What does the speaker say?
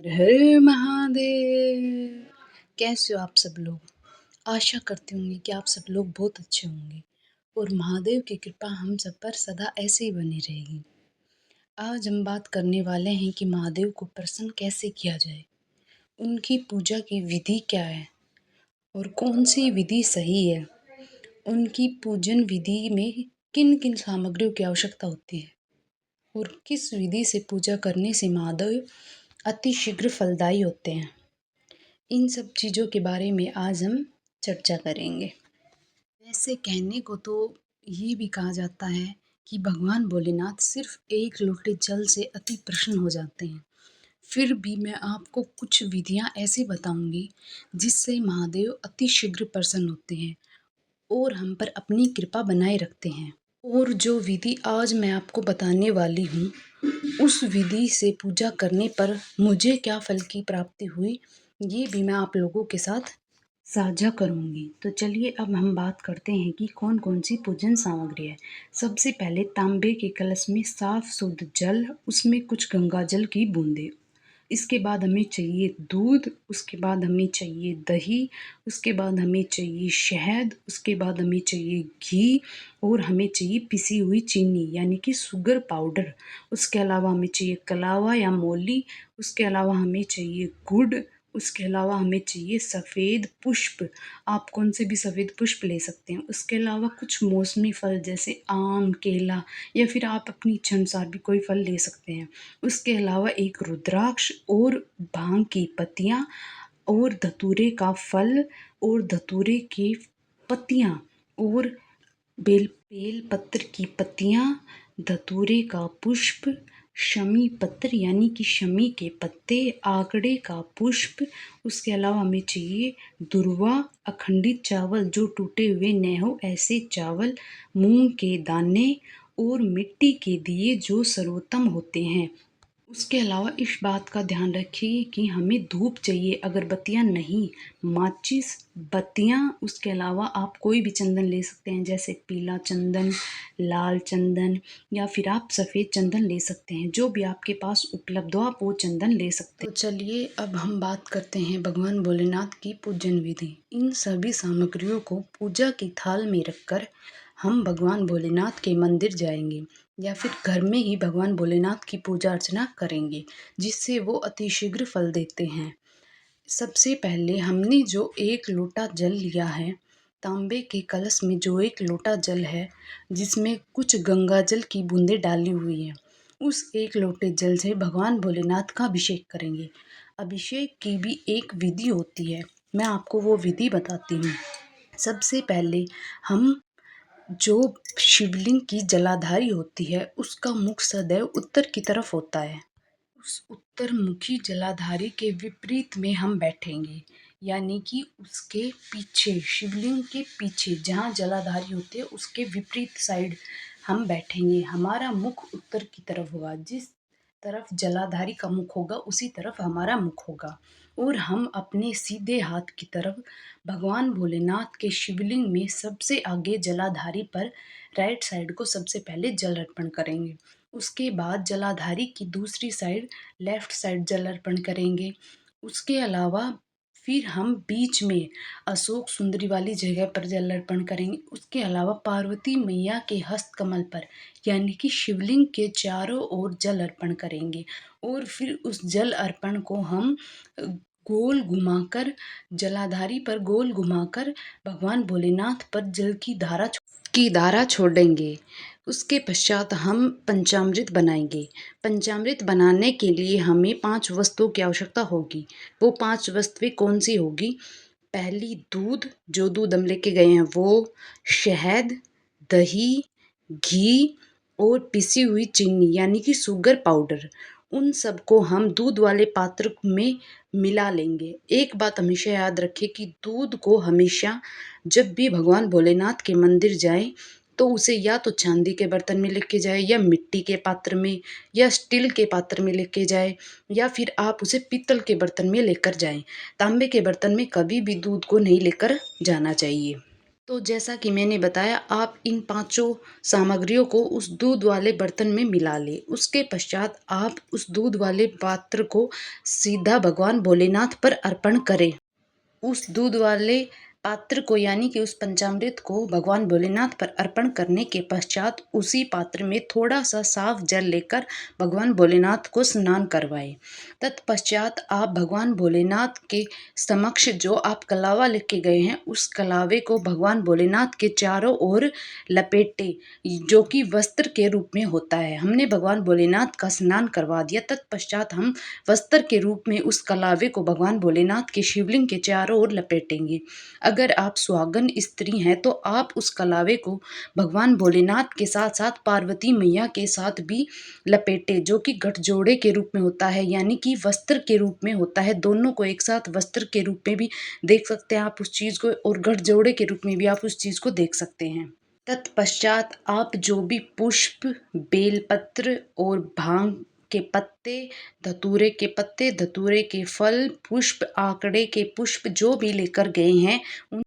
हर महादेव। कैसे हो आप सब लोग? आशा करती हूँ कि आप सब लोग बहुत अच्छे होंगे और महादेव की कृपा हम सब पर सदा ऐसे ही बनी रहेगी। आज हम बात करने वाले हैं कि महादेव को प्रसन्न कैसे किया जाए, उनकी पूजा की विधि क्या है और कौन सी विधि सही है, उनकी पूजन विधि में किन किन सामग्रियों की आवश्यकता होती है और किस विधि से पूजा करने से महादेव अति शीघ्र फलदायी होते हैं। इन सब चीज़ों के बारे में आज हम चर्चा करेंगे। वैसे कहने को तो ये भी कहा जाता है कि भगवान भोलेनाथ सिर्फ एक लोटे जल से अति प्रसन्न हो जाते हैं। फिर भी मैं आपको कुछ विधियां ऐसे बताऊंगी जिससे महादेव अति शीघ्र प्रसन्न होते हैं और हम पर अपनी कृपा बनाए रखते हैं। और जो विधि आज मैं आपको बताने वाली हूँ, उस विधि से पूजा करने पर मुझे क्या फल की प्राप्ति हुई, ये भी मैं आप लोगों के साथ साझा करूंगी। तो चलिए अब हम बात करते हैं कि कौन कौन सी पूजन सामग्री है। सबसे पहले तांबे के कलश में साफ शुद्ध जल, उसमें कुछ गंगा जल की बूंदें। इसके बाद हमें चाहिए दूध, उसके बाद हमें चाहिए दही, उसके बाद हमें चाहिए शहद, उसके बाद हमें चाहिए घी और हमें चाहिए पिसी हुई चीनी यानी कि शुगर पाउडर। उसके अलावा हमें चाहिए कलावा या मौली, उसके अलावा हमें चाहिए गुड़, उसके अलावा हमें चाहिए सफ़ेद पुष्प। आप कौन से भी सफ़ेद पुष्प ले सकते हैं। उसके अलावा कुछ मौसमी फल जैसे आम, केला या फिर आप अपनी इच्छा अनुसार भी कोई फल ले सकते हैं। उसके अलावा एक रुद्राक्ष और भांग की पत्तियाँ और धतूरे का फल और धतूरे की पत्तियाँ और बेल पत्र की पत्तियाँ, धतूरे का पुष्प, शमी पत्र यानी कि शमी के पत्ते, आकड़े का पुष्प। उसके अलावा हमें चाहिए दुर्वा, अखंडित चावल जो टूटे हुए न हो ऐसे चावल, मूंग के दाने और मिट्टी के दिए जो सर्वोत्तम होते हैं। उसके अलावा इस बात का ध्यान रखिए कि हमें धूप चाहिए, अगरबत्तियाँ नहीं, माचिस, बत्तियाँ। उसके अलावा आप कोई भी चंदन ले सकते हैं जैसे पीला चंदन, लाल चंदन या फिर आप सफ़ेद चंदन ले सकते हैं। जो भी आपके पास उपलब्ध हो आप वो चंदन ले सकते हैं। तो चलिए अब हम बात करते हैं भगवान भोलेनाथ की पूजन विधि। इन सभी सामग्रियों को पूजा की थाल में रखकर हम भगवान भोलेनाथ के मंदिर जाएंगे या फिर घर में ही भगवान भोलेनाथ की पूजा अर्चना करेंगे जिससे वो अति शीघ्र फल देते हैं। सबसे पहले हमने जो एक लोटा जल लिया है, तांबे के कलश में जो एक लोटा जल है जिसमें कुछ गंगा जल की बूंदें डाली हुई हैं, उस एक लोटे जल से भगवान भोलेनाथ का अभिषेक करेंगे। अभिषेक की भी एक विधि होती है, मैं आपको वो विधि बताती हूँ। सबसे पहले हम जो शिवलिंग की जलाधारी होती है उसका मुख सदैव उत्तर की तरफ होता है। उस उत्तरमुखी जलाधारी के विपरीत में हम बैठेंगे यानी कि उसके पीछे, शिवलिंग के पीछे जहाँ जलाधारी होते हैं उसके विपरीत साइड हम बैठेंगे। हमारा मुख उत्तर की तरफ होगा, जिस तरफ जलाधारी का मुख होगा उसी तरफ हमारा मुख होगा और हम अपने सीधे हाथ की तरफ भगवान भोलेनाथ के शिवलिंग में सबसे आगे जलाधारी पर राइट साइड को सबसे पहले जल अर्पण करेंगे। उसके बाद जलाधारी की दूसरी साइड लेफ्ट साइड जल अर्पण करेंगे। उसके अलावा फिर हम बीच में अशोक सुंदरी वाली जगह पर जल अर्पण करेंगे। उसके अलावा पार्वती मैया के हस्त कमल पर यानी कि शिवलिंग के चारों ओर जल अर्पण करेंगे और फिर उस जल अर्पण को हम गोल घुमाकर, जलाधारी पर गोल घुमाकर भगवान भोलेनाथ पर जल की धारा छोड़ेंगे। उसके पश्चात हम पंचामृत बनाएंगे। पंचामृत बनाने के लिए हमें 5 वस्तुओं की आवश्यकता होगी। वो 5 वस्तुएं कौन सी होगी? पहली दूध, जो दूध हम लेके गए हैं वो, शहद, दही, घी और पिसी हुई चीनी यानी कि शुगर पाउडर। उन सबको हम दूध वाले पात्र में मिला लेंगे। एक बात हमेशा याद रखें कि दूध को हमेशा जब भी भगवान भोलेनाथ के मंदिर जाएं तो उसे या तो चांदी के बर्तन में लेके जाए या मिट्टी के पात्र में या स्टील के पात्र में लेके जाए या फिर आप उसे पीतल के बर्तन में लेकर जाएं। तांबे के बर्तन में कभी भी दूध को नहीं लेकर जाना चाहिए। तो जैसा कि मैंने बताया, आप इन पाँचों सामग्रियों को उस दूध वाले बर्तन में मिला लें। उसके पश्चात आप उस दूध वाले पात्र को सीधा भगवान भोलेनाथ पर अर्पण करें। उस दूध वाले पात्र को यानी कि उस पंचामृत को भगवान भोलेनाथ पर अर्पण करने के पश्चात उसी पात्र में थोड़ा सा साफ जल लेकर भगवान भोलेनाथ को स्नान करवाएं। तत्पश्चात आप भगवान भोलेनाथ के समक्ष जो आप कलावा लेके गए हैं उस कलावे को भगवान भोलेनाथ के चारों ओर लपेटे, जो कि वस्त्र के रूप में होता है। हमने भगवान भोलेनाथ का स्नान करवा दिया, तत्पश्चात हम वस्त्र के रूप में उस कलावे को भगवान भोलेनाथ के शिवलिंग के चारों ओर लपेटेंगे। अगर आप सुहागन स्त्री हैं तो आप उस कलावे को भगवान भोलेनाथ के साथ साथ पार्वती मैया के साथ भी लपेटे, जो कि गठजोड़े के रूप में होता है, यानी कि वस्त्र के रूप में होता है। दोनों को एक साथ वस्त्र के रूप में भी देख सकते हैं आप उस चीज़ को, और गठजोड़े के रूप में भी आप उस चीज़ को देख सकते हैं। तत्पश्चात आप जो भी पुष्प, बेलपत्र और भांग के पत्ते, धतूरे के फल, पुष्प, आंकड़े के पुष्प जो भी लेकर गए हैं, उन